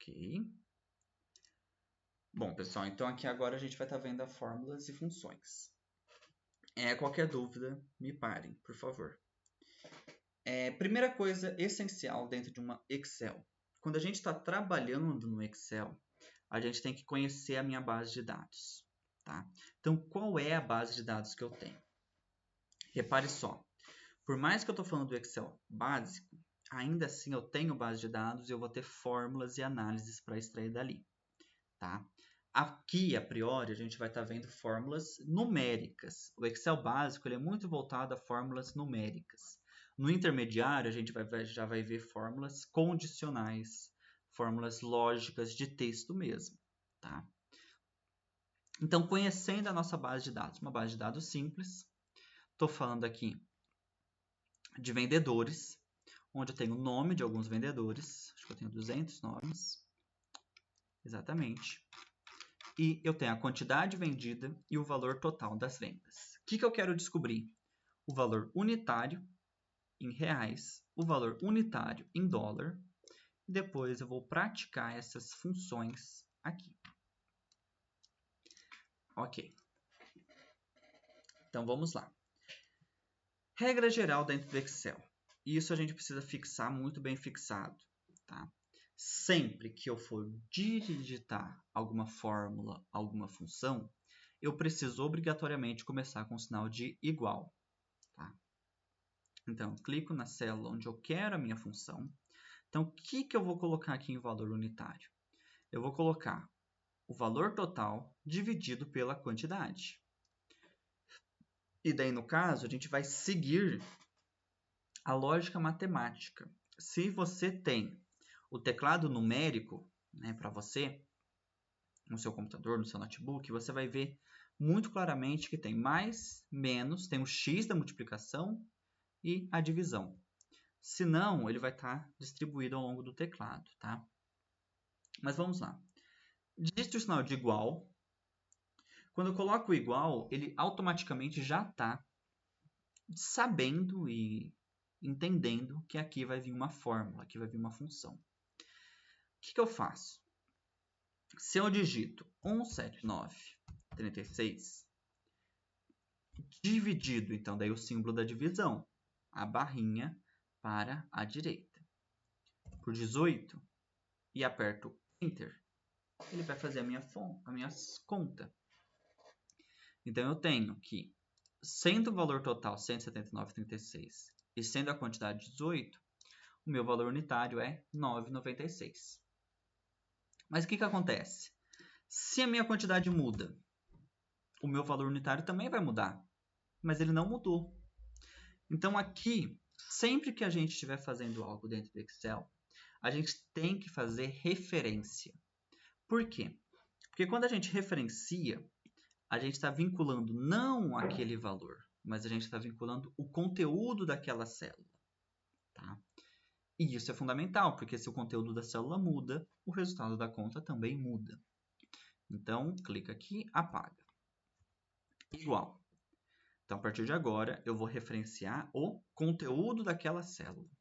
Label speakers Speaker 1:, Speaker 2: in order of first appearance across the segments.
Speaker 1: Ok. Bom, pessoal, então aqui agora a gente vai estar vendo as fórmulas e funções. Qualquer dúvida, me parem, por favor. Primeira coisa essencial dentro de uma Excel. Quando a gente está trabalhando no Excel, a gente tem que conhecer a minha base de dados. Tá? Então, qual é a base de dados que eu tenho? Repare só, por mais que eu estou falando do Excel básico, ainda assim eu tenho base de dados e eu vou ter fórmulas e análises para extrair dali. Tá? Aqui, a priori, a gente vai estar vendo fórmulas numéricas. O Excel básico ele é muito voltado a fórmulas numéricas. No intermediário, a gente já vai ver fórmulas condicionais, fórmulas lógicas de texto mesmo. Tá? Então, conhecendo a nossa base de dados, uma base de dados simples, estou falando aqui de vendedores, onde eu tenho o nome de alguns vendedores, acho que eu tenho 200 nomes, exatamente. E eu tenho a quantidade vendida e o valor total das vendas. O que eu quero descobrir? O valor unitário em reais, o valor unitário em dólar, e depois eu vou praticar essas funções aqui. Ok. Então vamos lá. Regra geral dentro do Excel. Isso a gente precisa fixar muito bem fixado. Tá? Sempre que eu for digitar alguma fórmula, alguma função, eu preciso obrigatoriamente começar com o sinal de igual. Tá? Então, eu clico na célula onde eu quero a minha função. Então, o que eu vou colocar aqui em valor unitário? Eu vou colocar o valor total dividido pela quantidade. E daí, no caso, a gente vai seguir a lógica matemática. Se você tem o teclado numérico, né, para você, no seu computador, no seu notebook, você vai ver muito claramente que tem mais, menos, tem o x da multiplicação e a divisão. Se não, ele vai estar distribuído ao longo do teclado, tá? Mas vamos lá. Digite o sinal de igual. Quando eu coloco o igual, ele automaticamente já está sabendo e entendendo que aqui vai vir uma fórmula, aqui vai vir uma função. O que eu faço? Se eu digito 179,36 dividido, então daí o símbolo da divisão, a barrinha para a direita, por 18 e aperto Enter, ele vai fazer a minha conta. Então eu tenho que, sendo o valor total 179,36 e sendo a quantidade 18, o meu valor unitário é 9,96. Mas o que acontece? Se a minha quantidade muda, o meu valor unitário também vai mudar, mas ele não mudou. Então aqui, sempre que a gente estiver fazendo algo dentro do Excel, a gente tem que fazer referência. Por quê? Porque quando a gente referencia, a gente está vinculando não aquele valor, mas a gente está vinculando o conteúdo daquela célula. Tá? E isso é fundamental, porque se o conteúdo da célula muda, o resultado da conta também muda. Então, clica aqui, apaga. Igual. Então, a partir de agora, eu vou referenciar o conteúdo daquela célula.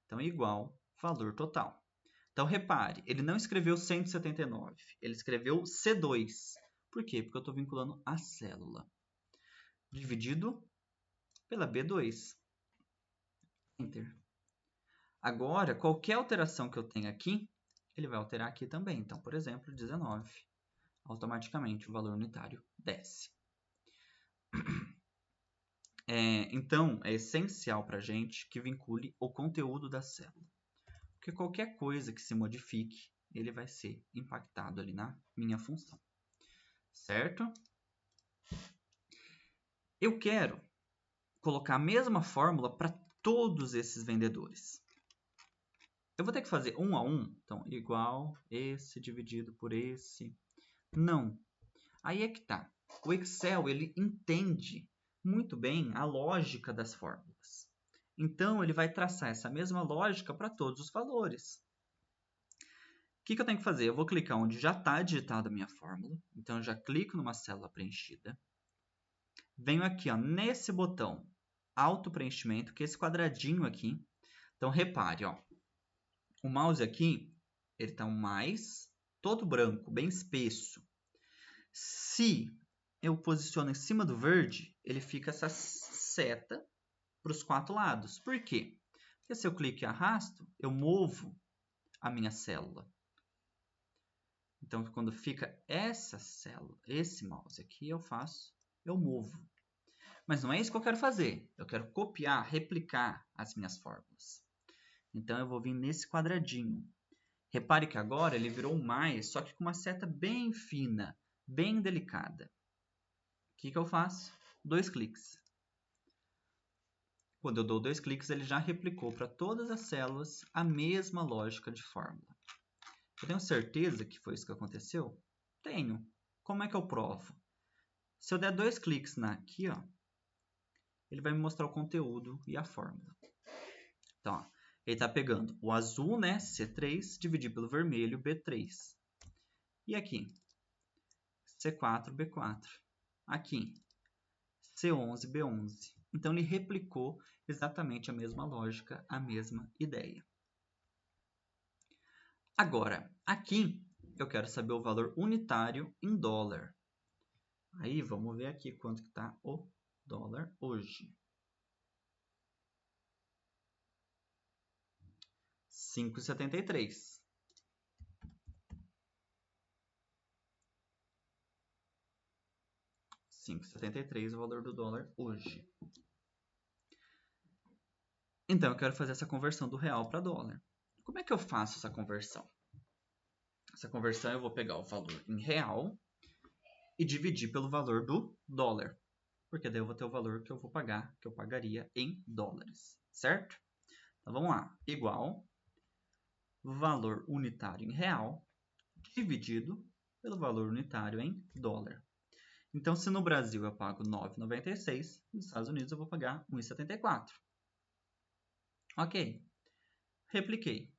Speaker 1: Então, igual valor total. Então, repare, ele não escreveu 179, ele escreveu C2. Por quê? Porque eu estou vinculando a célula. Dividido pela B2. Enter. Agora, qualquer alteração que eu tenha aqui, ele vai alterar aqui também. Então, por exemplo, 19. Automaticamente, o valor unitário desce. Então, é essencial para a gente que vincule o conteúdo da célula. Porque qualquer coisa que se modifique, ele vai ser impactado ali na minha função. Certo? Eu quero colocar a mesma fórmula para todos esses vendedores. Eu vou ter que fazer um a um. Então, igual esse dividido por esse. Não. Aí é que tá. O Excel, ele entende muito bem a lógica das fórmulas. Então, ele vai traçar essa mesma lógica para todos os valores. O que eu tenho que fazer? Eu vou clicar onde já está digitada a minha fórmula. Então, eu já clico numa célula preenchida. Venho aqui nesse botão auto-preenchimento, que é esse quadradinho aqui. Então, repare, o mouse aqui, ele está mais todo branco, bem espesso. Se eu posiciono em cima do verde, ele fica essa seta para os 4 lados. Por quê? Porque se eu clico e arrasto, eu movo a minha célula. Então, quando fica essa célula, esse mouse aqui, eu movo. Mas não é isso que eu quero fazer. Eu quero copiar, replicar as minhas fórmulas. Então, eu vou vir nesse quadradinho. Repare que agora ele virou um mais, só que com uma seta bem fina, bem delicada. O que eu faço? 2 cliques. Quando eu dou 2 cliques, ele já replicou para todas as células a mesma lógica de fórmula. Eu tenho certeza que foi isso que aconteceu? Tenho. Como é que eu provo? Se eu der 2 cliques aqui, ó, ele vai me mostrar o conteúdo e a fórmula. Então, ó, ele está pegando o azul, né, C3, dividir pelo vermelho, B3. E aqui, C4, B4. Aqui, C11, B11. Então, ele replicou exatamente a mesma lógica, a mesma ideia. Agora, aqui, eu quero saber o valor unitário em dólar. Aí, vamos ver aqui quanto que está o dólar hoje. 5,73. O valor do dólar hoje. Então, eu quero fazer essa conversão do real para dólar. Como é que eu faço essa conversão? Essa conversão eu vou pegar o valor em real e dividir pelo valor do dólar. Porque daí eu vou ter o valor que eu vou pagar, que eu pagaria em dólares, certo? Então, vamos lá. Igual valor unitário em real dividido pelo valor unitário em dólar. Então, se no Brasil eu pago 9,96, nos Estados Unidos eu vou pagar 1,74. Ok. Repliquei.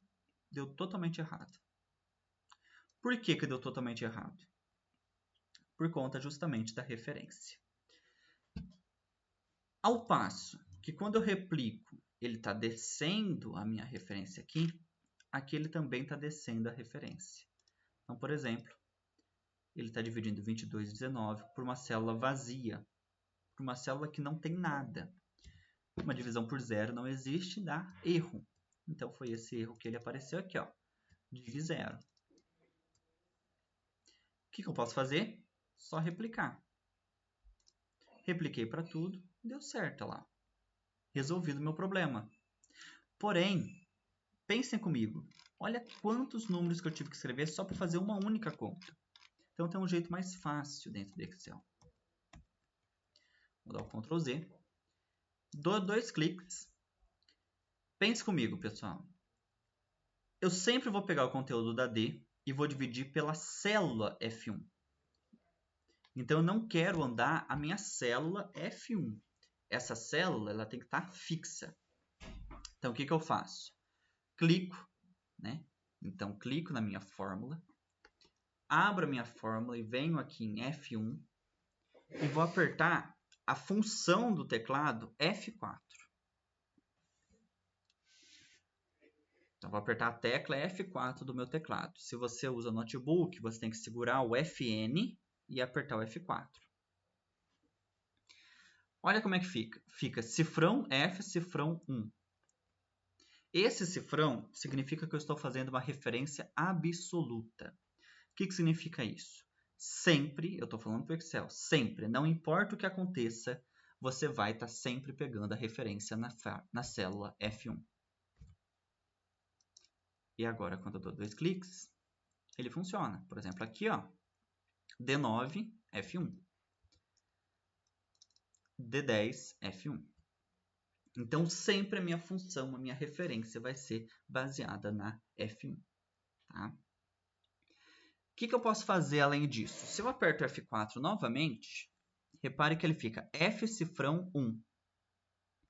Speaker 1: Deu totalmente errado. Por que deu totalmente errado? Por conta justamente da referência. Ao passo que quando eu replico, ele está descendo a minha referência aqui, aqui ele também está descendo a referência. Então, por exemplo, ele está dividindo 22,19 por uma célula vazia, por uma célula que não tem nada. Uma divisão por zero não existe, dá erro. Então, foi esse erro que ele apareceu aqui, ó. Divi zero. O que eu posso fazer? Só replicar. Repliquei para tudo, deu certo lá. Resolvido o meu problema. Porém, pensem comigo. Olha quantos números que eu tive que escrever só para fazer uma única conta. Então, tem um jeito mais fácil dentro do Excel. Vou dar o Ctrl Z. Dou 2 cliques. Pense comigo, pessoal. Eu sempre vou pegar o conteúdo da D e vou dividir pela célula F1. Então, eu não quero andar a minha célula F1. Essa célula ela tem que estar fixa. Então, o que eu faço? Clico, né? Então, clico na minha fórmula, abro a minha fórmula e venho aqui em F1 e vou apertar a função do teclado F4. Então, vou apertar a tecla F4 do meu teclado. Se você usa notebook, você tem que segurar o FN e apertar o F4. Olha como é que fica. Fica cifrão F, cifrão 1. Esse cifrão significa que eu estou fazendo uma referência absoluta. O que significa isso? Sempre, eu estou falando para o Excel, sempre, não importa o que aconteça, você vai estar sempre pegando a referência na célula F1. E agora, quando eu dou 2 cliques, ele funciona. Por exemplo, aqui, ó, D9, F1. D10, F1. Então, sempre a minha função, a minha referência vai ser baseada na F1. Tá? O que eu posso fazer além disso? Se eu aperto F4 novamente, repare que ele fica F cifrão 1.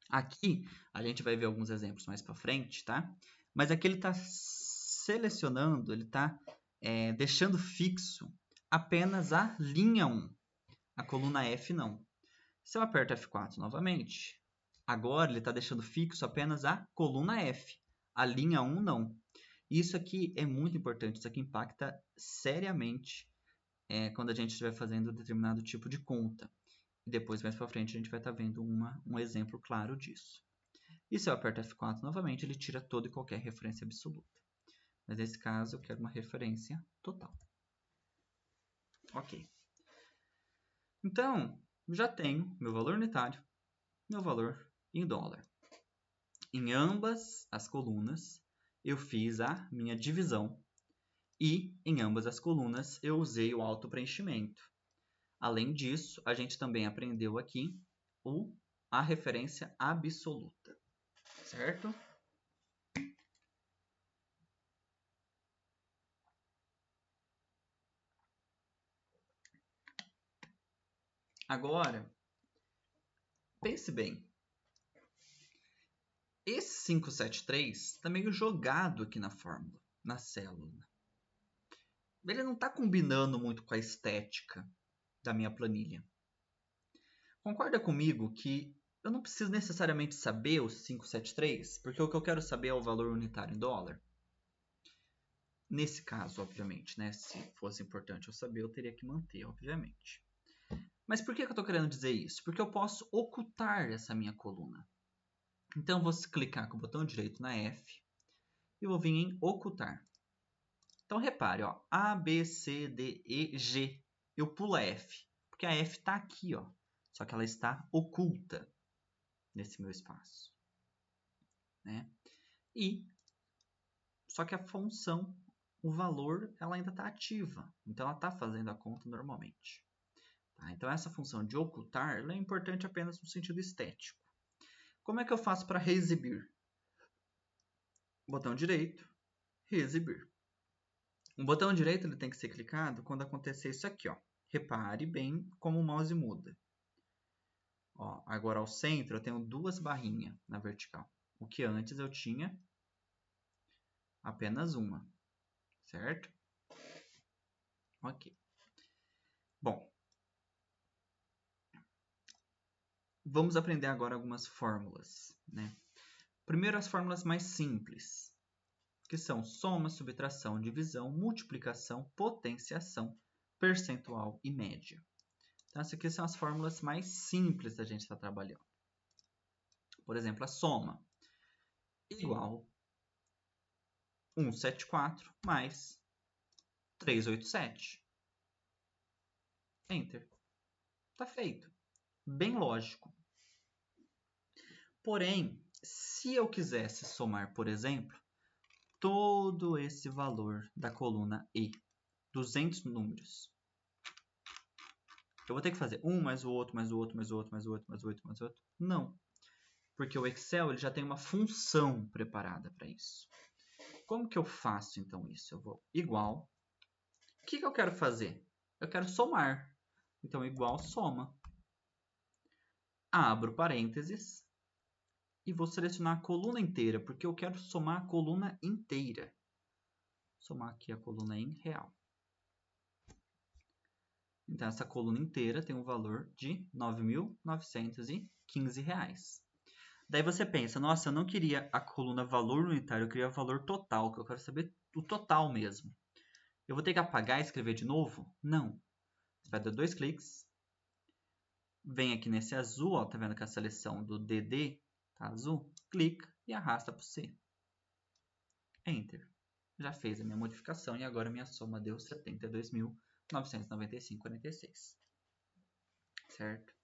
Speaker 1: Aqui, a gente vai ver alguns exemplos mais para frente, tá? Mas aqui ele está selecionando, ele está deixando fixo apenas a linha 1. A coluna F não. Se eu aperto F4 novamente, agora ele está deixando fixo apenas a coluna F. A linha 1 não. Isso aqui é muito importante, isso aqui impacta seriamente quando a gente estiver fazendo determinado tipo de conta. E depois, mais para frente, a gente vai estar vendo um exemplo claro disso. E se eu aperto F4 novamente, ele tira toda e qualquer referência absoluta. Mas nesse caso, eu quero uma referência total. Ok. Então, já tenho meu valor unitário, meu valor em dólar. Em ambas as colunas, eu fiz a minha divisão e em ambas as colunas eu usei o autopreenchimento. Além disso, a gente também aprendeu aqui a referência absoluta, certo? Agora, pense bem. Esse 573 está meio jogado aqui na fórmula, na célula. Ele não está combinando muito com a estética da minha planilha. Concorda comigo que eu não preciso necessariamente saber o 573, porque o que eu quero saber é o valor unitário em dólar? Nesse caso, obviamente, né? Se fosse importante eu saber, eu teria que manter, obviamente. Mas por que eu estou querendo dizer isso? Porque eu posso ocultar essa minha coluna. Então, eu vou clicar com o botão direito na F e vou vir em ocultar. Então, repare, ó, A, B, C, D, E, G. Eu pulo a F, porque a F está aqui, ó, só que ela está oculta nesse meu espaço. Né? Só que a função, o valor, ela ainda está ativa. Então, ela está fazendo a conta normalmente. Tá? Então, essa função de ocultar ela é importante apenas no sentido estético. Como é que eu faço para reexibir? Botão direito, reexibir. O botão direito ele tem que ser clicado quando acontecer isso aqui. Ó. Repare bem como o mouse muda. Ó, agora ao centro eu tenho duas barrinhas na vertical. O que antes eu tinha apenas uma. Certo? Ok. Bom, vamos aprender agora algumas fórmulas. Né? Primeiro as fórmulas mais simples, que são soma, subtração, divisão, multiplicação, potenciação, percentual e média. Então, essas aqui são as fórmulas mais simples da gente estar trabalhando. Por exemplo, a soma igual 174 mais 387. Enter. Está feito. Bem lógico. Porém, se eu quisesse somar, por exemplo, todo esse valor da coluna E, 200 números, eu vou ter que fazer um mais o outro, mais o outro, mais o outro, mais o outro, mais o outro, mais o outro? Não. Porque o Excel ele já tem uma função preparada para isso. Como que eu faço, então, isso? Eu vou igual. O que eu quero fazer? Eu quero somar. Então, igual soma. Abro parênteses. E vou selecionar a coluna inteira, porque eu quero somar a coluna inteira. Somar aqui a coluna em real. Então, essa coluna inteira tem um valor de R$ 9.915. Daí você pensa, nossa, eu não queria a coluna valor unitário, eu queria valor total, que eu quero saber o total mesmo. Eu vou ter que apagar e escrever de novo? Não. Você vai dar 2 cliques. Vem aqui nesse azul, ó, tá vendo que a seleção do DD tá azul? Clica e arrasta para o C. Enter. Já fez a minha modificação e agora minha soma deu 72.995,46. Certo?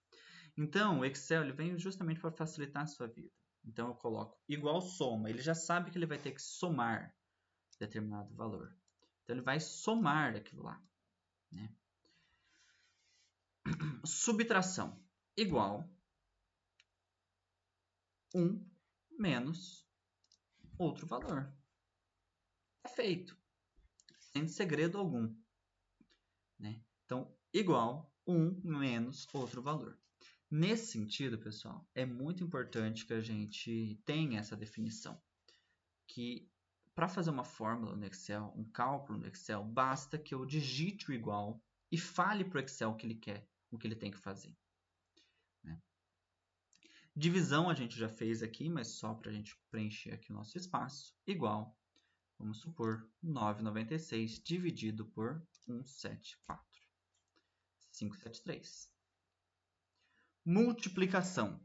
Speaker 1: Então, o Excel ele vem justamente para facilitar a sua vida. Então, eu coloco igual soma. Ele já sabe que ele vai ter que somar determinado valor. Então, ele vai somar aquilo lá. Né? Subtração. Igual 1 menos outro valor. É feito. Sem segredo algum. Né? Então, igual 1 menos outro valor. Nesse sentido, pessoal, é muito importante que a gente tenha essa definição. Que para fazer uma fórmula no Excel, um cálculo no Excel, basta que eu digite o igual e fale para o Excel o que ele quer, o que ele tem que fazer. Né? Divisão a gente já fez aqui, mas só para a gente preencher aqui o nosso espaço. Igual Vamos supor 9,96 dividido por 174. 573. Multiplicação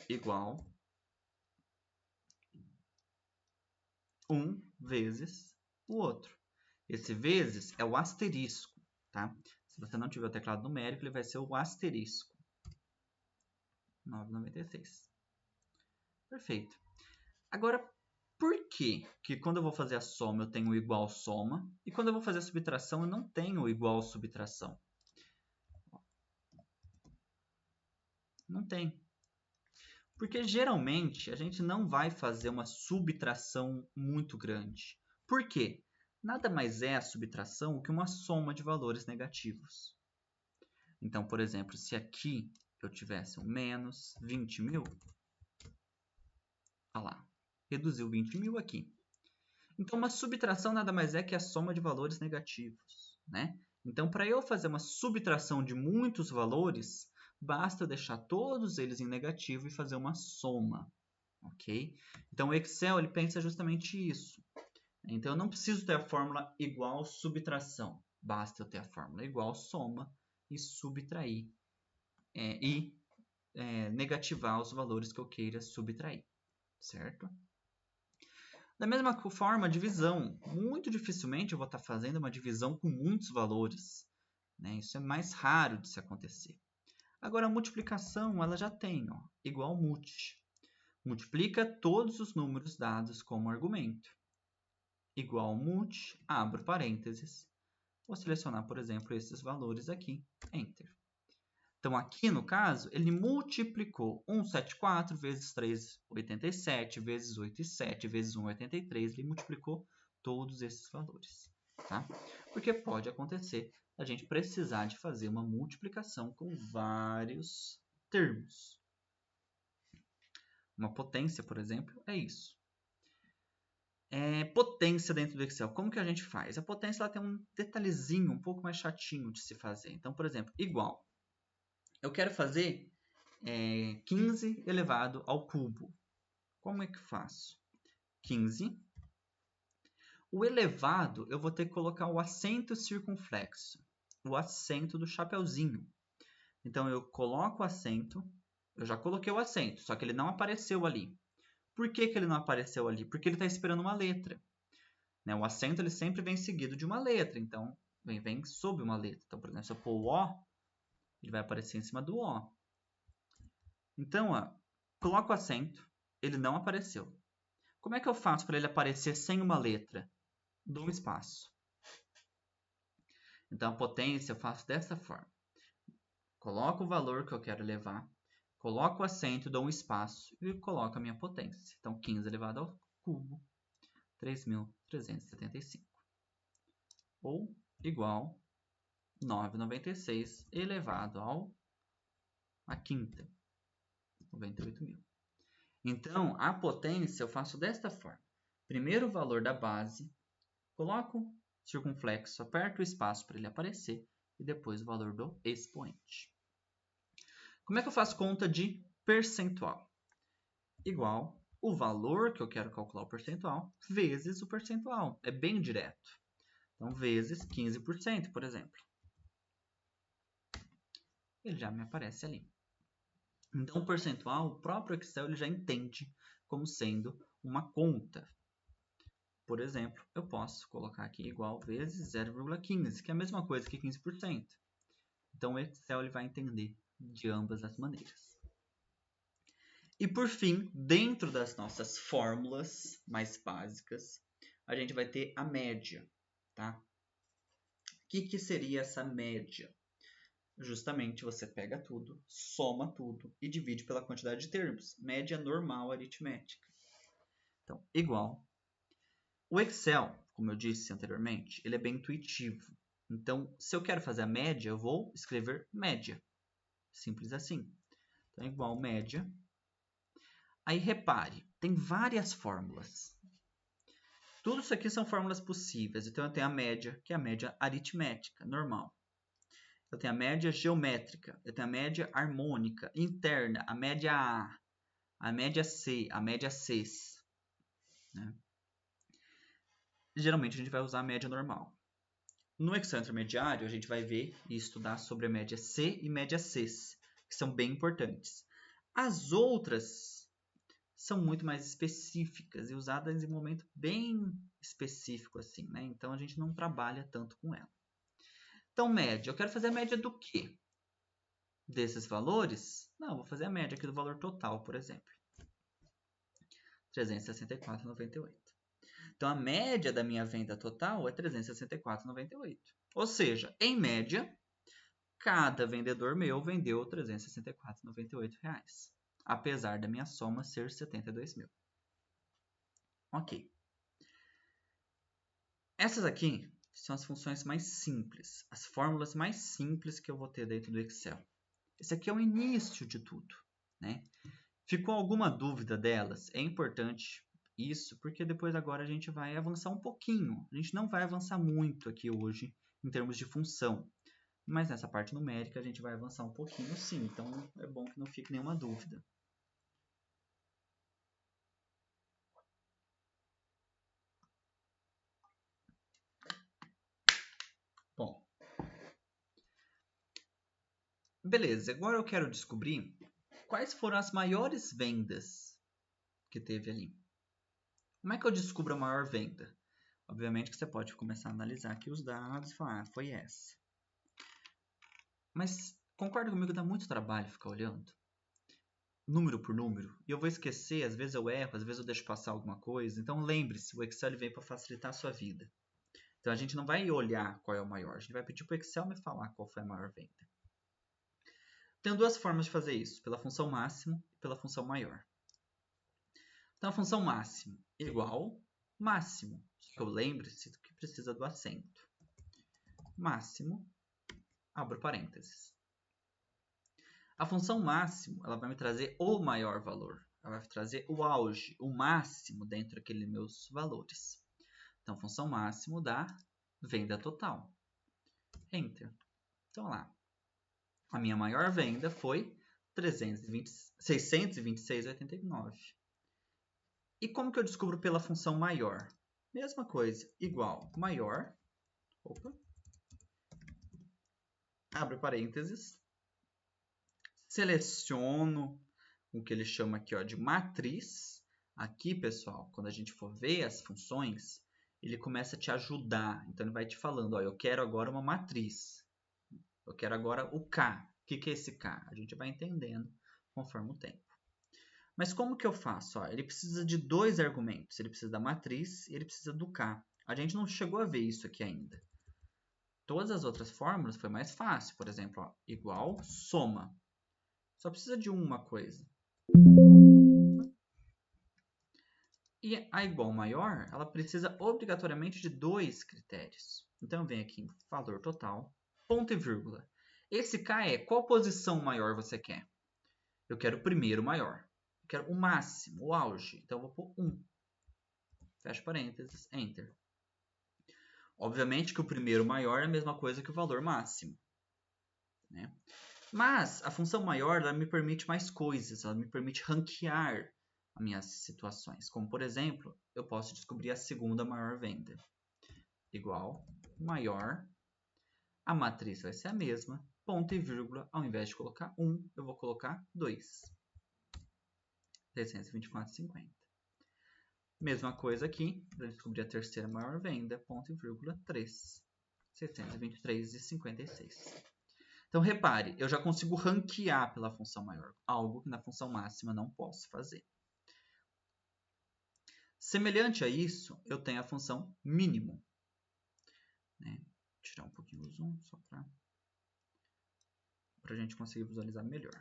Speaker 1: igual 1 vezes o outro. Esse vezes é o asterisco, tá? Se você não tiver o teclado numérico, ele vai ser o asterisco. 9,96. Perfeito. Agora, por que quando eu vou fazer a soma eu tenho igual soma e quando eu vou fazer a subtração eu não tenho igual subtração? Não tem. Porque geralmente a gente não vai fazer uma subtração muito grande. Por quê? Nada mais é a subtração que uma soma de valores negativos. Então, por exemplo, se aqui eu tivesse um menos 20 mil, olha lá, reduziu 20 mil aqui. Então, uma subtração nada mais é que a soma de valores negativos, né? Então, para eu fazer uma subtração de muitos valores, basta eu deixar todos eles em negativo e fazer uma soma, ok? Então, o Excel ele pensa justamente isso. Então, eu não preciso ter a fórmula igual subtração. Basta eu ter a fórmula igual soma e subtrair negativar os valores que eu queira subtrair, certo? Da mesma forma, a divisão. Muito dificilmente eu vou estar fazendo uma divisão com muitos valores, né? Isso é mais raro de se acontecer. Agora, a multiplicação, ela já tem, ó, igual multi. Multiplica todos os números dados como argumento. Igual multi, abro parênteses. Vou selecionar, por exemplo, esses valores aqui. Enter. Então, aqui no caso, ele multiplicou 174 vezes 3, 87, vezes 8 e 7, vezes 1, 83. Ele multiplicou todos esses valores. Tá? Porque pode acontecer a gente precisar de fazer uma multiplicação com vários termos. Uma potência, por exemplo, é isso. Potência dentro do Excel. Como que a gente faz? A potência ela tem um detalhezinho um pouco mais chatinho de se fazer. Então, por exemplo, igual. Eu quero fazer 15 elevado ao cubo. Como é que faço? 15. O elevado, eu vou ter que colocar o acento circunflexo. O acento do chapeuzinho. Então, eu coloco o acento. Eu já coloquei o acento, só que ele não apareceu ali. Por que ele não apareceu ali? Porque ele está esperando uma letra. Né? O acento ele sempre vem seguido de uma letra. Então, vem sob uma letra. Então, por exemplo, se eu pôr o O, ele vai aparecer em cima do O. Então, ó, coloco o acento, ele não apareceu. Como é que eu faço para ele aparecer sem uma letra? Dou um espaço. Então, a potência eu faço dessa forma. Coloco o valor que eu quero levar, coloco o acento, dou um espaço e coloco a minha potência. Então, 15 elevado ao cubo, 3.375. Ou igual 9,96 elevado à quinta, 98.000. Então, a potência eu faço desta forma. Primeiro o valor da base, coloco circunflexo, aperto o espaço para ele aparecer e depois o valor do expoente. Como é que eu faço conta de percentual? Igual o valor que eu quero calcular o percentual vezes o percentual. É bem direto. Então, vezes 15%, por exemplo. Ele já me aparece ali. Então, o percentual, o próprio Excel ele já entende como sendo uma conta. Por exemplo, eu posso colocar aqui igual vezes 0,15, que é a mesma coisa que 15%. Então, o Excel ele vai entender de ambas as maneiras. E, por fim, dentro das nossas fórmulas mais básicas, a gente vai ter a média. Tá? O que seria essa média? Justamente você pega tudo, soma tudo e divide pela quantidade de termos. Média normal aritmética. Então, igual. O Excel, como eu disse anteriormente, ele é bem intuitivo. Então, se eu quero fazer a média, eu vou escrever média. Simples assim. Então, igual média. Aí, repare, tem várias fórmulas. Tudo isso aqui são fórmulas possíveis. Então, eu tenho a média, que é a média aritmética, normal. Eu tenho a média geométrica, eu tenho a média harmônica, interna, a média A, a média C, a média Cs. Né? geralmente a gente vai usar a média normal. No Excel intermediário, a gente vai ver e estudar sobre a média C e média Cs, que são bem importantes. As outras são muito mais específicas e usadas em um momento bem específico assim, né? Então a gente não trabalha tanto com ela. Então, média, eu quero fazer a média do quê? Desses valores? Não, vou fazer a média aqui do valor total, por exemplo. 364,98. Então, a média da minha venda total é 364,98. Ou seja, em média, cada vendedor meu vendeu R$ 364,98. Apesar da minha soma ser 72 mil. Ok. Essas aqui são as funções mais simples, as fórmulas mais simples que eu vou ter dentro do Excel. Esse aqui é o início de tudo, né? Ficou alguma dúvida delas? É importante isso, porque depois agora a gente vai avançar um pouquinho. A gente não vai avançar muito aqui hoje em termos de função, mas nessa parte numérica a gente vai avançar um pouquinho sim, então é bom que não fique nenhuma dúvida. Bom, beleza, agora eu quero descobrir quais foram as maiores vendas que teve ali. Como é que eu descubro a maior venda? Obviamente que você pode começar a analisar aqui os dados e falar, foi essa. Mas concorda comigo que dá muito trabalho ficar olhando? Número por número. E eu vou esquecer, às vezes eu erro, às vezes eu deixo passar alguma coisa. Então lembre-se, o Excel veio para facilitar a sua vida. Então a gente não vai olhar qual é o maior, a gente vai pedir para o Excel me falar qual foi a maior venda. Tem duas formas de fazer isso, pela função máximo e pela função maior. Então a função máximo igual máximo. Só que lembre-se que precisa do acento. Máximo, abro parênteses. A função máximo ela vai me trazer o maior valor. Ela vai trazer o auge, o máximo dentro daqueles meus valores. Então, função máximo dá venda total. Enter. Então, lá. A minha maior venda foi 626,89. E como que eu descubro pela função maior? Mesma coisa, igual maior. Opa. Abre parênteses. Seleciono o que ele chama aqui ó, de matriz. Aqui, pessoal, quando a gente for ver as funções, ele começa a te ajudar. Então, ele vai te falando, ó, eu quero agora uma matriz. Eu quero agora o K. O que é esse K? A gente vai entendendo conforme o tempo. Mas como que eu faço? Ó, ele precisa de dois argumentos. Ele precisa da matriz e ele precisa do K. A gente não chegou a ver isso aqui ainda. Todas as outras fórmulas foi mais fácil. Por exemplo, ó, igual soma. Só precisa de uma coisa. E a igual maior, ela precisa obrigatoriamente de dois critérios. Então, vem aqui em valor total, ponto e vírgula. Esse K é qual posição maior você quer? Eu quero o primeiro maior. Eu quero o máximo, o auge. Então, eu vou pôr 1. Fecha parênteses, Enter. Obviamente que o primeiro maior é a mesma coisa que o valor máximo, né? Mas a função maior ela me permite mais coisas, ela me permite ranquear as minhas situações. Como, por exemplo, eu posso descobrir a segunda maior venda. Igual, maior, a matriz vai ser a mesma, ponto e vírgula, ao invés de colocar 1, eu vou colocar 2. 624,50. Mesma coisa aqui, para descobrir a terceira maior venda, ponto e vírgula, 3. 623,56. Então, repare, eu já consigo ranquear pela função maior, algo que na função máxima não posso fazer. Semelhante a isso, eu tenho a função mínimo. Né? Vou tirar um pouquinho o zoom, só para a gente conseguir visualizar melhor.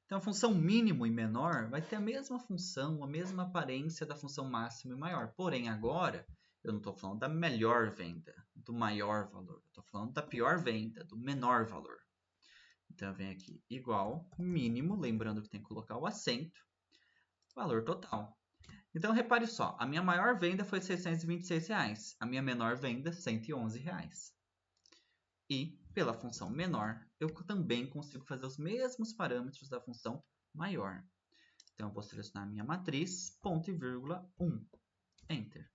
Speaker 1: Então, a função mínimo e menor vai ter a mesma função, a mesma aparência da função máximo e maior. Porém, agora, eu não estou falando da melhor venda, do maior valor. Eu estou falando da pior venda, do menor valor. Então, eu venho aqui igual mínimo, lembrando que tem que colocar o acento, valor total. Então, repare só, a minha maior venda foi R$ 626, a minha menor venda, R$ 111. E, pela função menor, eu também consigo fazer os mesmos parâmetros da função maior. Então, eu vou selecionar a minha matriz, ponto e vírgula, 1. Enter.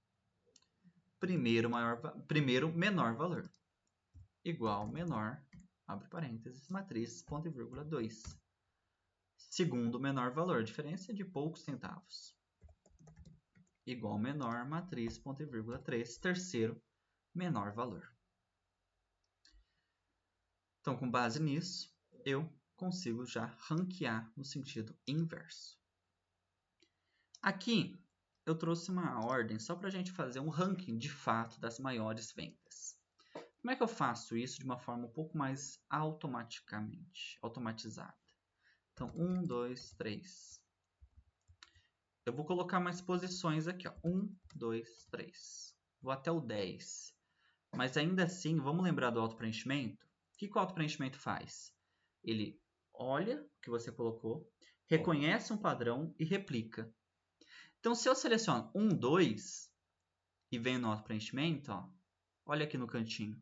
Speaker 1: primeiro menor valor. Igual menor, abre parênteses, matriz, ponto e vírgula, 2. Segundo menor valor, diferença de poucos centavos. Igual menor, matriz, ponto e vírgula, 3. Terceiro menor valor. Então, com base nisso, eu consigo já ranquear no sentido inverso. Aqui, eu trouxe uma ordem só para a gente fazer um ranking de fato das maiores vendas. Como é que eu faço isso de uma forma um pouco mais automatizada? Então, 1, 2, 3. Eu vou colocar mais posições aqui, ó. 1, 2, 3. Vou até o 10. Mas ainda assim, vamos lembrar do autopreenchimento? O que o autopreenchimento faz? Ele olha o que você colocou, reconhece um padrão e replica. Então, se eu seleciono 1, 2 e venho no autopreenchimento, ó, olha aqui no cantinho.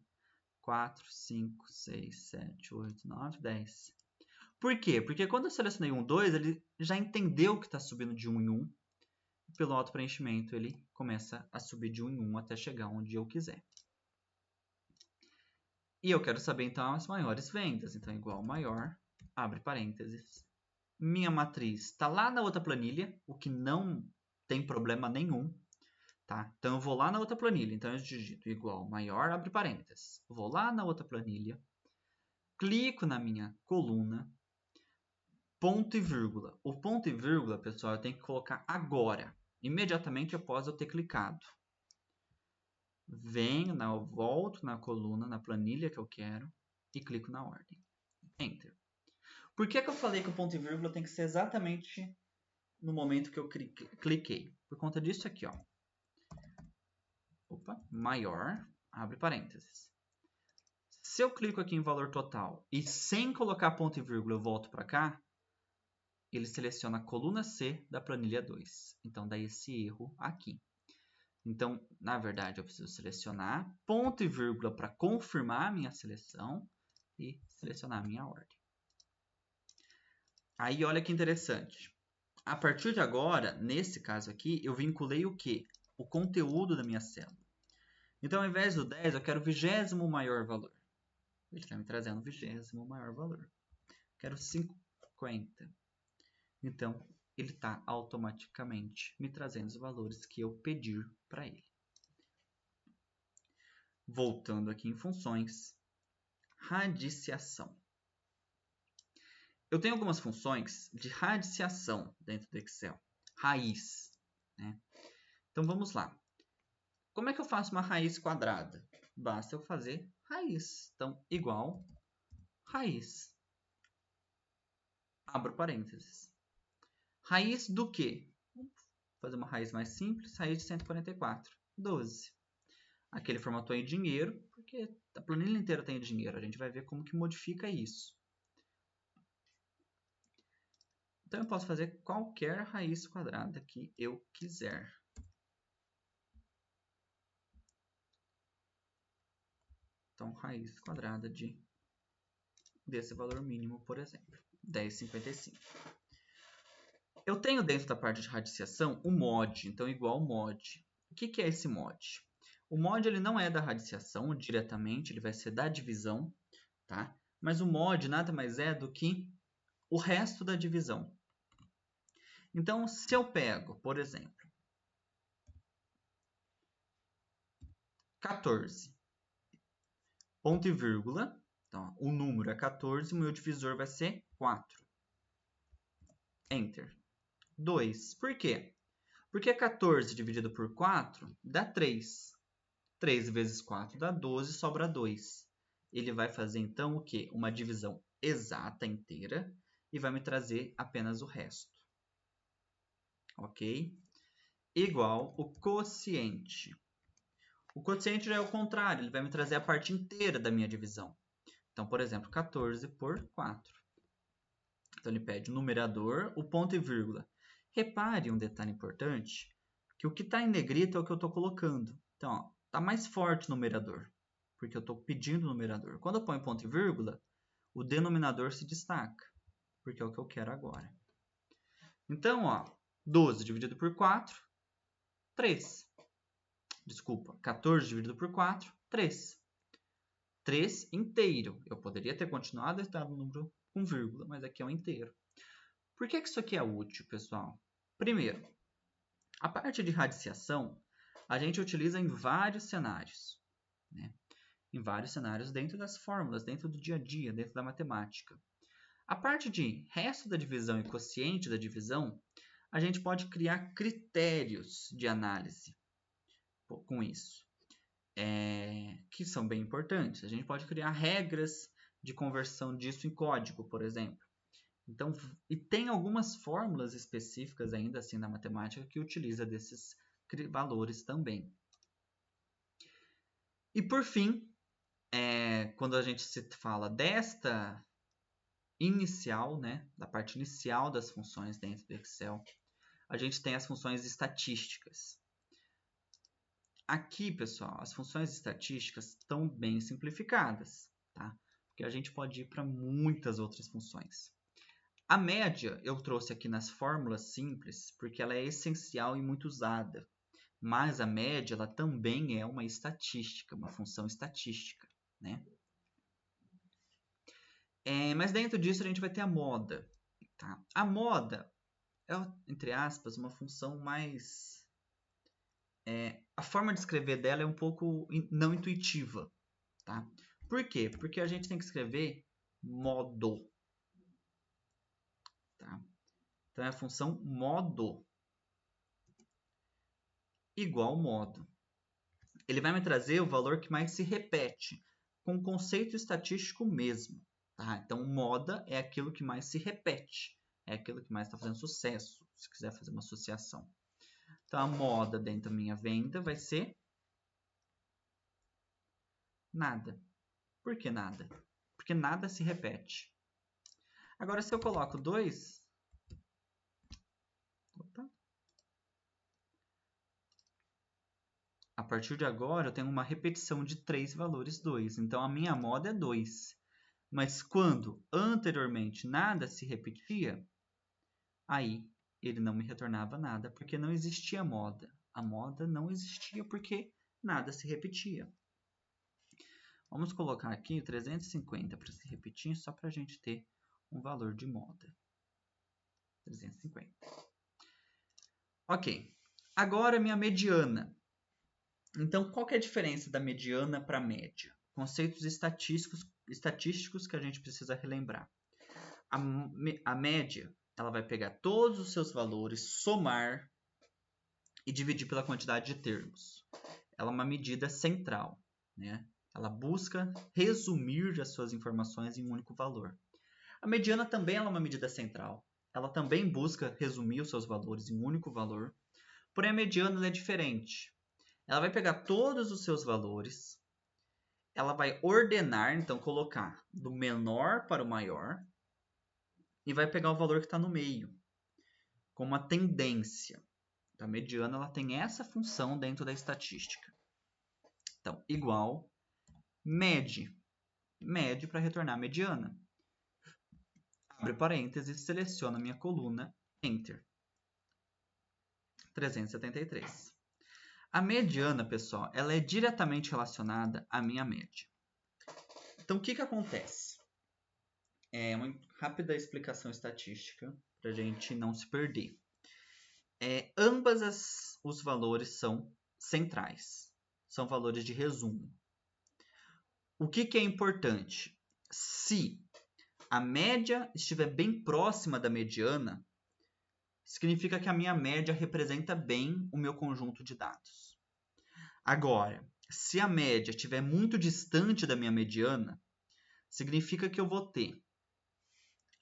Speaker 1: 4, 5, 6, 7, 8, 9, 10. Por quê? Porque quando eu selecionei 1, 2, ele já entendeu que está subindo de 1 em 1. E pelo autopreenchimento, ele começa a subir de 1 em 1 até chegar onde eu quiser. E eu quero saber, então, as maiores vendas. Então, igual maior, abre parênteses. Minha matriz está lá na outra planilha, o que não tem problema nenhum. Tá? Então, eu vou lá na outra planilha. Então, eu digito igual maior, abre parênteses. Vou lá na outra planilha, clico na minha coluna, ponto e vírgula. O ponto e vírgula, pessoal, eu tenho que colocar agora, imediatamente após eu ter clicado. Eu volto na coluna, na planilha que eu quero e clico na ordem. Enter. Por que eu falei que o ponto e vírgula tem que ser exatamente no momento que eu cliquei? Por conta disso aqui, ó. Opa, maior, abre parênteses. Se eu clico aqui em valor total e sem colocar ponto e vírgula eu volto para cá, ele seleciona a coluna C da planilha 2. Então, dá esse erro aqui. Então, na verdade, eu preciso selecionar ponto e vírgula para confirmar a minha seleção e selecionar a minha ordem. Aí, olha que interessante. A partir de agora, nesse caso aqui, eu vinculei o quê? O conteúdo da minha célula. Então, ao invés do 10, eu quero o 20º maior valor. Ele está me trazendo o 20º maior valor. Quero 50. Então, ele está automaticamente me trazendo os valores que eu pedir para ele. Voltando aqui em funções, radiciação. Eu tenho algumas funções de radiciação dentro do Excel. Raiz. Né? Então, vamos lá. Como é que eu faço uma raiz quadrada? Basta eu fazer raiz. Então, igual raiz. Abro parênteses. Raiz do quê? Vou fazer uma raiz mais simples. Raiz de 144. 12. Aqui ele formatou em dinheiro, porque a planilha inteira tem dinheiro. A gente vai ver como que modifica isso. Então, eu posso fazer qualquer raiz quadrada que eu quiser. Então, raiz quadrada desse valor mínimo, por exemplo, 10,55. Eu tenho dentro da parte de radiciação o mod, então igual mod. O que é esse mod? O mod ele não é da radiciação diretamente, ele vai ser da divisão, tá? Mas o mod nada mais é do que o resto da divisão. Então, se eu pego, por exemplo, 14, ponto e vírgula, então o número é 14, o meu divisor vai ser 4. Enter. 2. Por quê? Porque 14 dividido por 4 dá 3. 3 vezes 4 dá 12, sobra 2. Ele vai fazer, então, o quê? Uma divisão exata inteira e vai me trazer apenas o resto. Ok? Igual o quociente. O quociente já é o contrário, ele vai me trazer a parte inteira da minha divisão. Então, por exemplo, 14 por 4. Então, ele pede o numerador, o ponto e vírgula. Repare um detalhe importante, que o que está em negrito é o que eu estou colocando. Então, está mais forte o numerador, porque eu estou pedindo o numerador. Quando eu ponho ponto e vírgula, o denominador se destaca, porque é o que eu quero agora. Então, ó, 12 dividido por 4, 3. Desculpa, 14 dividido por 4, 3. 3 inteiro. Eu poderia ter continuado a estar no número com vírgula, mas aqui é um inteiro. Por que isso aqui é útil, pessoal? Primeiro, a parte de radiciação a gente utiliza em vários cenários, né? Em vários cenários dentro das fórmulas, dentro do dia a dia, dentro da matemática. A parte de resto da divisão e quociente da divisão, a gente pode criar critérios de análise com isso, que são bem importantes. A gente pode criar regras de conversão disso em código, por exemplo. Então, e tem algumas fórmulas específicas ainda assim na matemática que utiliza desses valores também. E por fim, quando a gente se fala desta inicial, né, da parte inicial das funções dentro do Excel, a gente tem as funções estatísticas. Aqui, pessoal, as funções estatísticas estão bem simplificadas, tá? Porque a gente pode ir para muitas outras funções. A média eu trouxe aqui nas fórmulas simples, porque ela é essencial e muito usada. Mas a média ela também é uma estatística, uma função estatística, né? Mas dentro disso a gente vai ter a moda. Tá? A moda é, entre aspas, uma função mais... a forma de escrever dela é um pouco não intuitiva. Tá? Por quê? Porque a gente tem que escrever modo. Tá? Então é a função modo igual modo. Ele vai me trazer o valor que mais se repete, com o conceito estatístico mesmo. Tá? Então, moda é aquilo que mais se repete, é aquilo que mais está fazendo sucesso, se quiser fazer uma associação. Então, a moda dentro da minha venda vai ser nada. Por que nada? Porque nada se repete. Agora, se eu coloco 2... A partir de agora, eu tenho uma repetição de 3 valores 2. Então, a minha moda é 2. Mas quando anteriormente nada se repetia, aí ele não me retornava nada, porque não existia moda. A moda não existia porque nada se repetia. Vamos colocar aqui 350 para se repetir, só para a gente ter um valor de moda. 350. Ok. Agora minha mediana. Então, qual que é a diferença da mediana para a média? Conceitos estatísticos que a gente precisa relembrar. A média, ela vai pegar todos os seus valores, somar e dividir pela quantidade de termos. Ela é uma medida central, né? Ela busca resumir as suas informações em um único valor. A mediana também é uma medida central. Ela também busca resumir os seus valores em um único valor. Porém, a mediana é diferente. Ela vai pegar todos os seus valores, ela vai ordenar, então colocar do menor para o maior, e vai pegar o valor que está no meio, com uma tendência. A mediana ela tem essa função dentro da estatística. Então, igual, mede. Mede para retornar a mediana. Abre parênteses, seleciona minha coluna, Enter. 373. A mediana, pessoal, ela é diretamente relacionada à minha média. Então, o que acontece? É uma rápida explicação estatística para a gente não se perder. Ambas os valores são centrais. São valores de resumo. O que é importante? Se a média estiver bem próxima da mediana, significa que a minha média representa bem o meu conjunto de dados. Agora, se a média estiver muito distante da minha mediana, significa que eu vou ter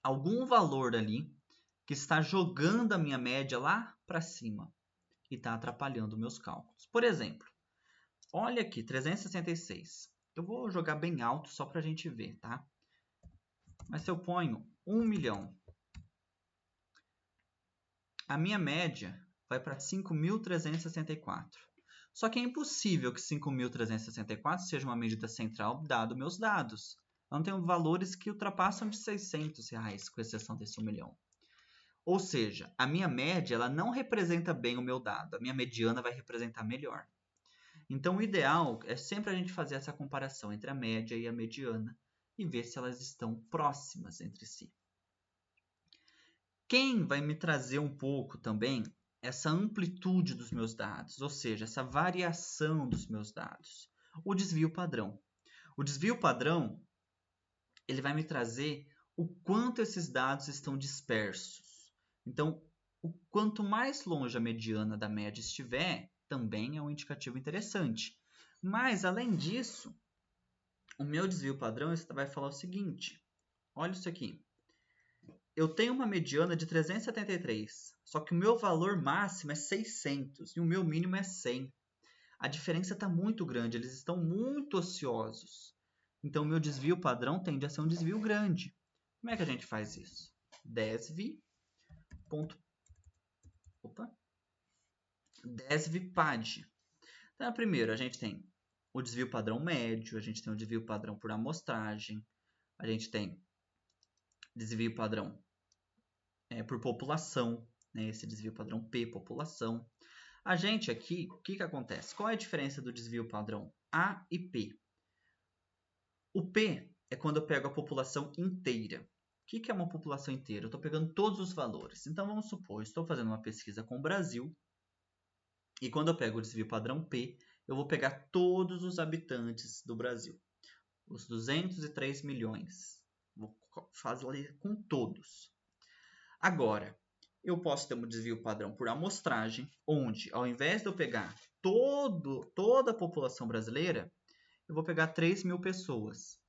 Speaker 1: algum valor ali que está jogando a minha média lá para cima e está atrapalhando meus cálculos. Por exemplo, olha aqui, 366. Eu vou jogar bem alto só para a gente ver, tá? Mas se eu ponho 1 milhão, a minha média vai para 5.364. Só que é impossível que 5.364 seja uma medida central dado meus dados. Eu não tenho valores que ultrapassam de R$600, com exceção desse 1 milhão. Ou seja, a minha média ela não representa bem o meu dado. A minha mediana vai representar melhor. Então, o ideal é sempre a gente fazer essa comparação entre a média e a mediana e ver se elas estão próximas entre si. Quem vai me trazer um pouco também essa amplitude dos meus dados, ou seja, essa variação dos meus dados? O desvio padrão. O desvio padrão, ele vai me trazer o quanto esses dados estão dispersos. Então, o quanto mais longe a mediana da média estiver, também é um indicativo interessante. Mas, além disso, o meu desvio padrão vai falar o seguinte. Olha isso aqui. Eu tenho uma mediana de 373, só que o meu valor máximo é 600 e o meu mínimo é 100. A diferença está muito grande, eles estão muito ociosos. Então, o meu desvio padrão tende a ser um desvio grande. Como é que a gente faz isso? Desvpad. Então, primeiro, a gente tem o desvio padrão médio, a gente tem o desvio padrão por amostragem, a gente tem desvio padrão por população, né? Esse desvio padrão P, população. A gente aqui, o que acontece? Qual é a diferença do desvio padrão A e P? O P é quando eu pego a população inteira. O que é uma população inteira? Eu estou pegando todos os valores. Então, vamos supor, eu estou fazendo uma pesquisa com o Brasil, e quando eu pego o desvio padrão P, eu vou pegar todos os habitantes do Brasil. Os 203 milhões. Vou fazer com todos. Agora, eu posso ter um desvio padrão por amostragem, onde, ao invés de eu pegar toda a população brasileira, eu vou pegar 3 mil pessoas.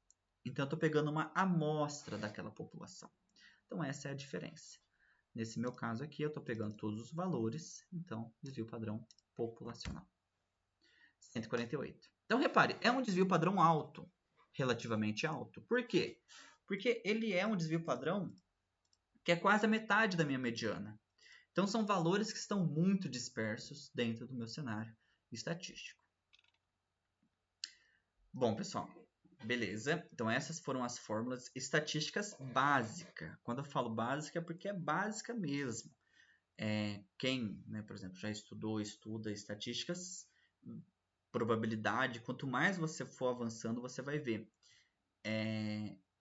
Speaker 1: Então, eu estou pegando uma amostra daquela população. Então, essa é a diferença. Nesse meu caso aqui, eu estou pegando todos os valores, então, desvio padrão populacional. 148. Então, repare, é um desvio padrão alto, relativamente alto. Por quê? Porque ele é um desvio padrão que é quase a metade da minha mediana. Então, são valores que estão muito dispersos dentro do meu cenário estatístico. Bom, pessoal, beleza. Então, essas foram as fórmulas estatísticas básicas. Quando eu falo básica, é porque é básica mesmo. Quem, né, por exemplo, já estuda estatísticas, probabilidade, quanto mais você for avançando, você vai ver.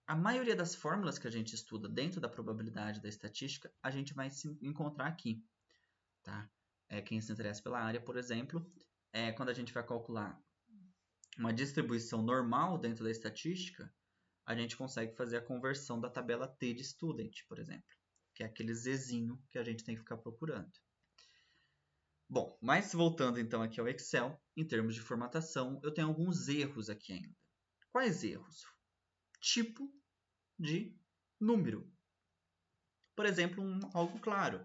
Speaker 1: A maioria das fórmulas que a gente estuda dentro da probabilidade da estatística, a gente vai se encontrar aqui. Tá? Quem se interessa pela área, por exemplo, quando a gente vai calcular uma distribuição normal dentro da estatística, a gente consegue fazer a conversão da tabela T de student, por exemplo, que é aquele Zzinho que a gente tem que ficar procurando. Bom, mas voltando então aqui ao Excel, em termos de formatação, eu tenho alguns erros aqui ainda. Quais erros? Tipo de número. Por exemplo, algo claro.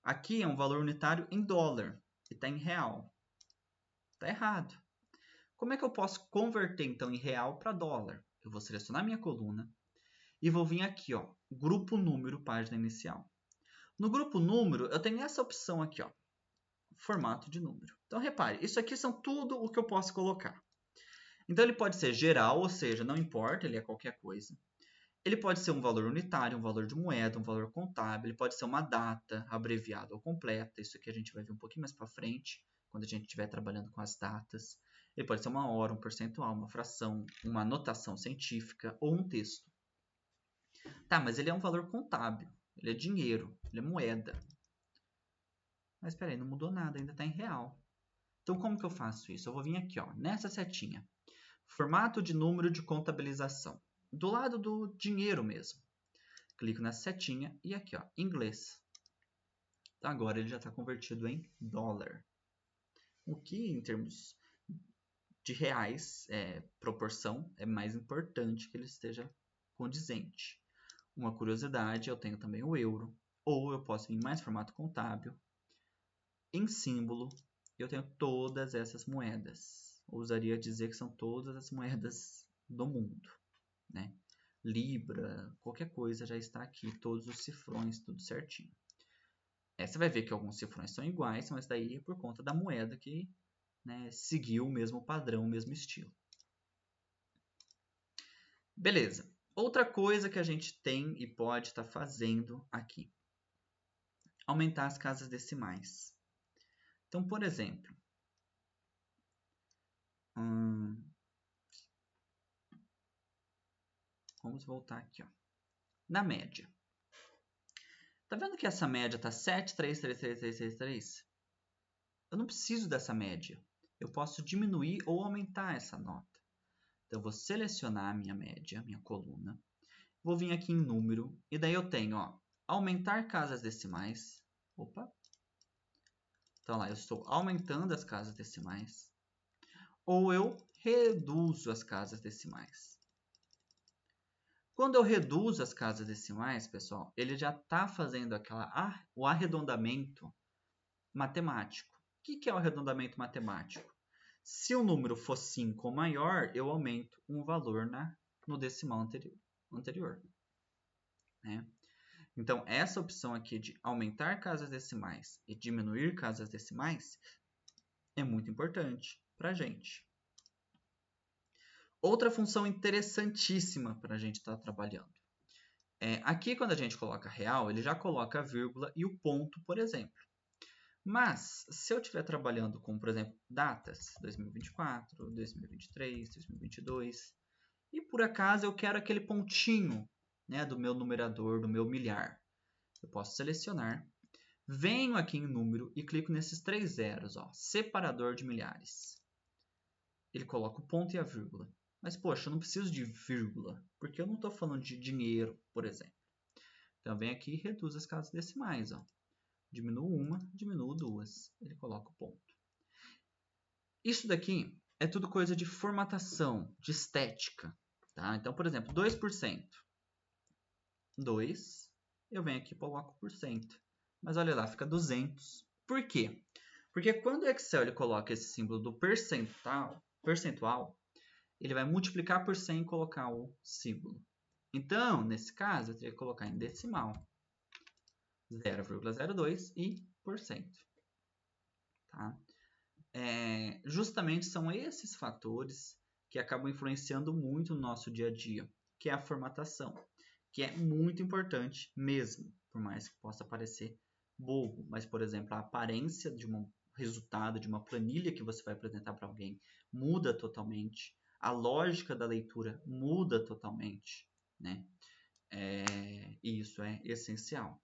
Speaker 1: Aqui é um valor unitário em dólar e está em real. Está errado. Como é que eu posso converter então em real para dólar? Eu vou selecionar minha coluna e vou vir aqui, ó, grupo número, página inicial. No grupo número, eu tenho essa opção aqui, ó, formato de número. Então, repare, isso aqui são tudo o que eu posso colocar. Então, ele pode ser geral, ou seja, não importa, ele é qualquer coisa. Ele pode ser um valor unitário, um valor de moeda, um valor contábil, ele pode ser uma data abreviada ou completa. Isso aqui a gente vai ver um pouquinho mais para frente, quando a gente estiver trabalhando com as datas. Ele pode ser uma hora, um percentual, uma fração, uma anotação científica ou um texto. Tá, mas ele é um valor contábil, ele é dinheiro, ele é moeda. Mas espera aí, não mudou nada, ainda está em real. Então, como que eu faço isso? Eu vou vir aqui, ó, nessa setinha. Formato de número de contabilização. Do lado do dinheiro mesmo. Clico nessa setinha e aqui, ó, inglês. Então, agora ele já está convertido em dólar. O que, em termos de reais, proporção, é mais importante que ele esteja condizente. Uma curiosidade, eu tenho também o euro. Ou eu posso vir em mais formato contábil. Em símbolo, eu tenho todas essas moedas. Ousaria dizer que são todas as moedas do mundo, né? Libra, qualquer coisa já está aqui, todos os cifrões, tudo certinho. Você vai ver que alguns cifrões são iguais, mas daí é por conta da moeda que, né, seguiu o mesmo padrão, o mesmo estilo. Beleza. Outra coisa que a gente tem e pode estar fazendo aqui. Aumentar as casas decimais. Então, por exemplo, Vamos voltar aqui, ó. Na média. Tá vendo que essa média tá 7, 3, 3, 3, 3, 3, 3? Eu não preciso dessa média. Eu posso diminuir ou aumentar essa nota. Então, eu vou selecionar a minha média, minha coluna. Vou vir aqui em número. E daí eu tenho, ó, aumentar casas decimais. Opa. Então, lá, eu estou aumentando as casas decimais. Ou eu reduzo as casas decimais. Quando eu reduzo as casas decimais, pessoal, ele já está fazendo o arredondamento matemático. O que é o arredondamento matemático? Se o número for 5 ou maior, eu aumento um valor no decimal anterior. Né? Então, essa opção aqui de aumentar casas decimais e diminuir casas decimais é muito importante para a gente. Outra função interessantíssima para a gente estar trabalhando. Aqui, quando a gente coloca real, ele já coloca a vírgula e o ponto, por exemplo. Mas, se eu estiver trabalhando com, por exemplo, datas 2024, 2023, 2022, e por acaso eu quero aquele pontinho, né, do meu numerador, do meu milhar, eu posso selecionar, venho aqui em número e clico nesses 3 zeros, ó, separador de milhares. Ele coloca o ponto e a vírgula. Mas, poxa, eu não preciso de vírgula, porque eu não estou falando de dinheiro, por exemplo. Então, vem aqui e reduz as casas decimais, ó. Diminuo uma, diminuo duas. Ele coloca o ponto. Isso daqui é tudo coisa de formatação, de estética. Tá? Então, por exemplo, 2%. 2, eu venho aqui e coloco por cento. Mas olha lá, fica 200. Por quê? Porque quando o Excel ele coloca esse símbolo do percentual, ele vai multiplicar por 100 e colocar o símbolo. Então, nesse caso, eu teria que colocar em decimal. 0,02 e por cento. Tá? Justamente são esses fatores que acabam influenciando muito no nosso dia a dia, que é a formatação, que é muito importante mesmo, por mais que possa parecer bobo. Mas, por exemplo, a aparência de um resultado, de uma planilha que você vai apresentar para alguém, muda totalmente. A lógica da leitura muda totalmente, né? E isso é essencial.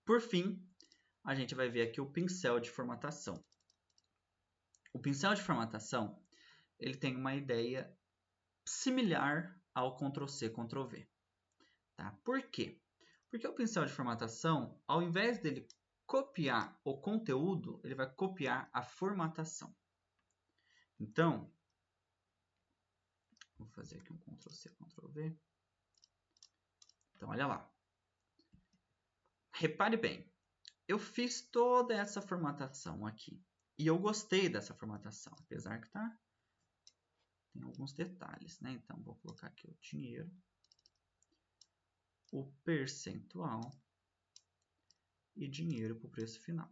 Speaker 1: Por fim, a gente vai ver aqui o pincel de formatação. O pincel de formatação, ele tem uma ideia similar ao Ctrl+C, Ctrl+V. Tá? Por quê? Porque o pincel de formatação, ao invés dele copiar o conteúdo, ele vai copiar a formatação. Então, vou fazer aqui um Ctrl+C, Ctrl+V. Então, olha lá. Repare bem, eu fiz toda essa formatação aqui. E eu gostei dessa formatação, apesar que tem alguns detalhes, né? Então, vou colocar aqui o dinheiro, o percentual e dinheiro para o preço final.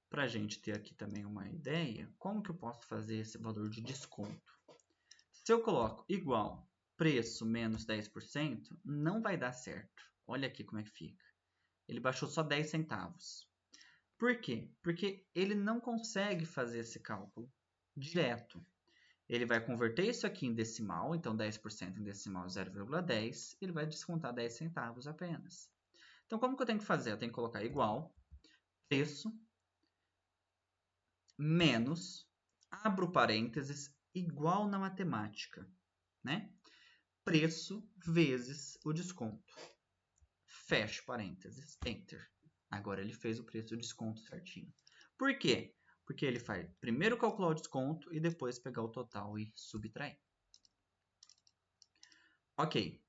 Speaker 1: Para a gente ter aqui também uma ideia, como que eu posso fazer esse valor de desconto? Se eu coloco igual preço menos 10%, não vai dar certo. Olha aqui como é que fica. Ele baixou só 10 centavos. Por quê? Porque ele não consegue fazer esse cálculo direto. Ele vai converter isso aqui em decimal, então 10% em decimal 0,10, ele vai descontar 10 centavos apenas. Então, como que eu tenho que fazer? Eu tenho que colocar igual preço menos, abro parênteses, igual na matemática, né? Preço vezes o desconto. Fecho parênteses, enter. Agora ele fez o preço do desconto certinho. Por quê? Porque ele faz primeiro calcular o desconto e depois pegar o total e subtrair. Ok.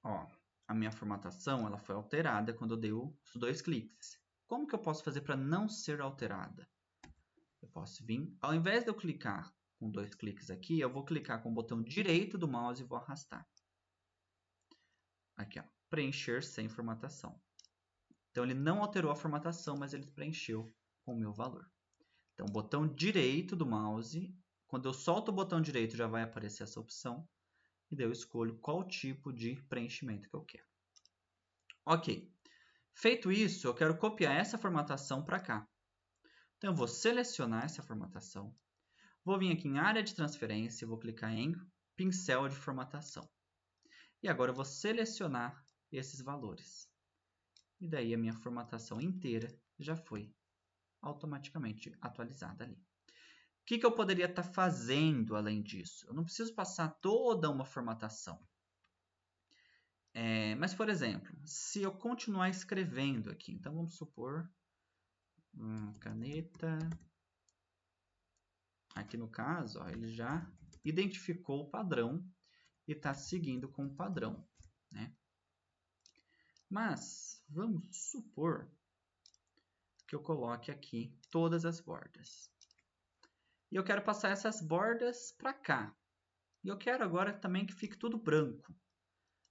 Speaker 1: Ó, a minha formatação ela foi alterada quando eu dei os 2 cliques. Como que eu posso fazer para não ser alterada? Eu posso vir, ao invés de eu clicar com 2 cliques aqui, eu vou clicar com o botão direito do mouse e vou arrastar. Aqui, ó, preencher sem formatação. Então, ele não alterou a formatação, mas ele preencheu com o meu valor. Então, botão direito do mouse, quando eu solto o botão direito, já vai aparecer essa opção. E daí eu escolho qual tipo de preenchimento que eu quero. Ok. Feito isso, eu quero copiar essa formatação para cá. Então, eu vou selecionar essa formatação. Vou vir aqui em área de transferência e vou clicar em pincel de formatação. E agora eu vou selecionar esses valores. E daí a minha formatação inteira já foi automaticamente atualizada ali. O que eu poderia estar fazendo além disso? Eu não preciso passar toda uma formatação. Mas, por exemplo, se eu continuar escrevendo aqui, então vamos supor, caneta, aqui no caso, ó, ele já identificou o padrão e está seguindo com o padrão, né? Mas vamos supor que eu coloque aqui todas as bordas. E eu quero passar essas bordas para cá. E eu quero agora também que fique tudo branco.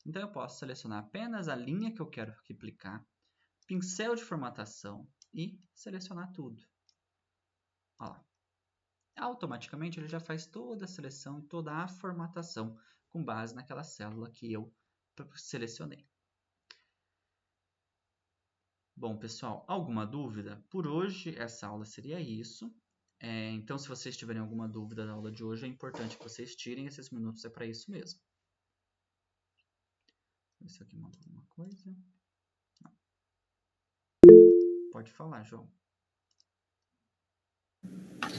Speaker 1: Então eu posso selecionar apenas a linha que eu quero replicar, pincel de formatação e selecionar tudo. Olha lá. Automaticamente ele já faz toda a seleção e toda a formatação com base naquela célula que eu selecionei. Bom, pessoal, alguma dúvida? Por hoje, essa aula seria isso. Então, se vocês tiverem alguma dúvida da aula de hoje, é importante que vocês tirem esses minutos, é para isso mesmo. Isso aqui mandou alguma coisa? Não. Pode falar, João.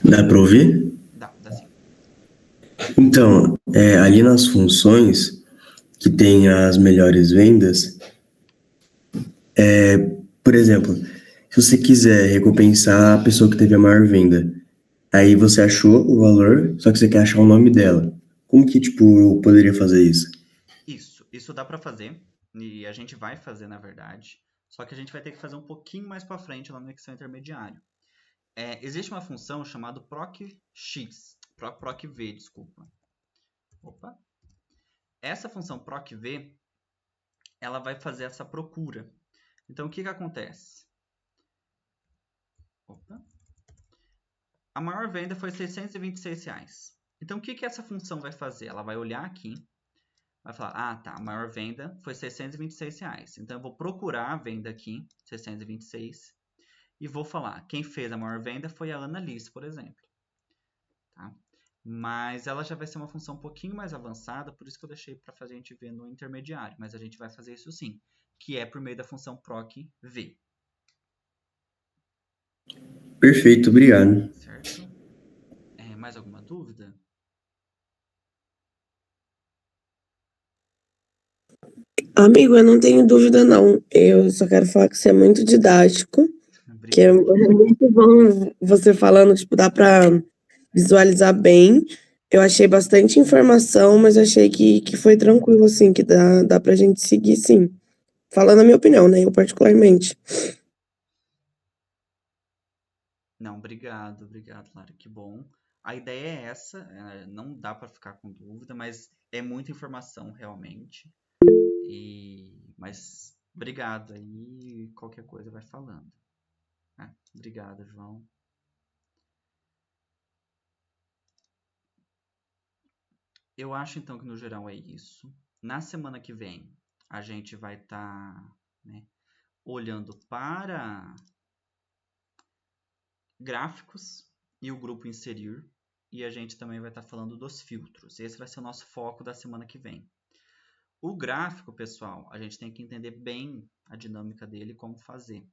Speaker 2: Dá para ouvir?
Speaker 1: Dá sim.
Speaker 2: Então, ali nas funções que tem as melhores vendas, por exemplo, se você quiser recompensar a pessoa que teve a maior venda, aí você achou o valor, só que você quer achar o nome dela. Como que, tipo, eu poderia fazer isso?
Speaker 1: Isso dá para fazer, e a gente vai fazer, na verdade, só que a gente vai ter que fazer um pouquinho mais para frente lá no Excel intermediário. Existe uma função chamada procv, desculpa. Opa. Essa função procv, ela vai fazer essa procura. Então, o que acontece? Opa. A maior venda foi R$ 626. Então, o que essa função vai fazer? Ela vai olhar aqui, vai falar, tá, a maior venda foi R$ 626. Então, eu vou procurar a venda aqui, 626, e vou falar, quem fez a maior venda foi a Ana Liz, por exemplo. Tá? Mas ela já vai ser uma função um pouquinho mais avançada, por isso que eu deixei para fazer a gente ver no intermediário. Mas a gente vai fazer isso sim, que é por meio da função procv.
Speaker 2: Perfeito, obrigado.
Speaker 1: Certo? Mais alguma dúvida?
Speaker 3: Amigo, eu não tenho dúvida, não. Eu só quero falar que você é muito didático, que é muito bom você falando, tipo, dá para visualizar bem. Eu achei bastante informação, mas achei que foi tranquilo, assim, que dá pra gente seguir, sim. Falando a minha opinião, né? Eu particularmente.
Speaker 1: Não, obrigado, Lara, que bom. A ideia é essa, não dá para ficar com dúvida, mas é muita informação realmente. Mas obrigado aí, qualquer coisa vai falando. Obrigado, João. Eu acho então que no geral é isso. Na semana que vem a gente vai estar olhando para gráficos e o grupo inserir, e a gente também vai estar falando dos filtros. Esse vai ser o nosso foco da semana que vem. O gráfico, pessoal, a gente tem que entender bem a dinâmica dele e como fazer.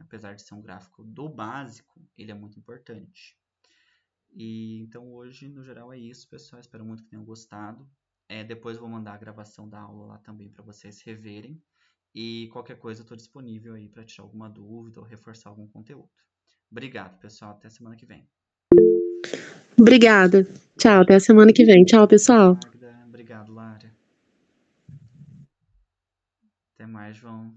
Speaker 1: Apesar de ser um gráfico do básico, ele é muito importante. E então hoje, no geral, é isso, pessoal. Espero muito que tenham gostado. Depois eu vou mandar a gravação da aula lá também para vocês reverem. E qualquer coisa eu estou disponível aí para tirar alguma dúvida ou reforçar algum conteúdo. Obrigado, pessoal. Até semana que vem.
Speaker 3: Obrigada. Tchau, até a semana que vem. Tchau, pessoal.
Speaker 1: Magda, obrigado, Lara. Até mais, João.